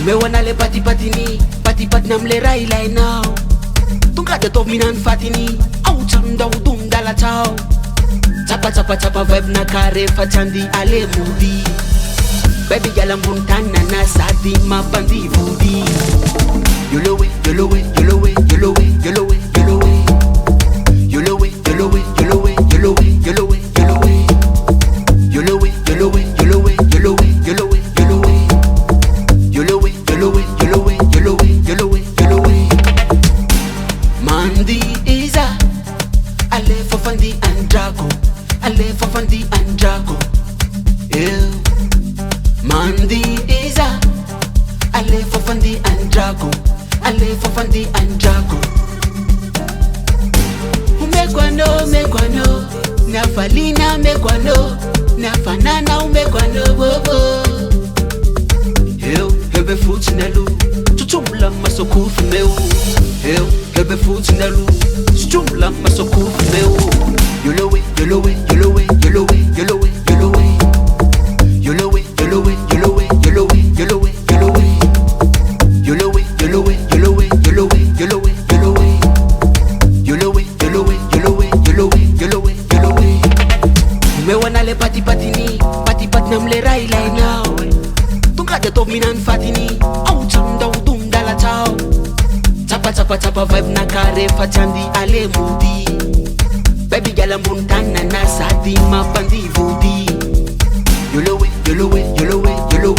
Mewana le pati-patini, pati-pat nam le rai lai now. Tunga de top minan fatini, au cham dau dum dala chao. Chapa chapa chapa vibe na kare fachandi ale mudi. Baby galam buntana na sadi mapandi vudi. Yolowe, yolowe, yolowe, yolowe, yolowe, yolowe. Yolowe, yolowe, yolowe, yolowe, yolowe, yolowe. Yolowe, yolowe, yolowe, yolowe, yolowe, yolowe. Yolowe, yolowe, yolowe, yolowe, yolowe, yolowe. Mandi Isa, ale fofandi andrago, ale fofandi andrago. Mandi Isa, ale fofandi andrago, ale fofandi andrago. Umekwano, nafalina mekwano, nafanana umekwano bobo. Hebe FOTSINY, tutumla masokufu meu. Hebe FOTSINY, tutumla masokufu meu. Yolowe, yolowe, yolowe, yolowe, yolowe, yolowe. Yolowe, yolowe, yolowe, yolowe, yolowe, yolowe. Yolowe, yolowe, yolowe, yolowe, yolowe, yolowe. Yolowe, yolowe, yolowe, yolowe, yolowe, yolowe. Mewana le pati-patini, pati-pat nam le rai lai now. Tunga de top minan fatini, au cham dau dum dala chao. Chapa chapa chapa vibe na kare fachandi ale mudi. Baby galam buntana na sadi mapandi vudi. Yolowe, yolowe, yolowe, yolowe.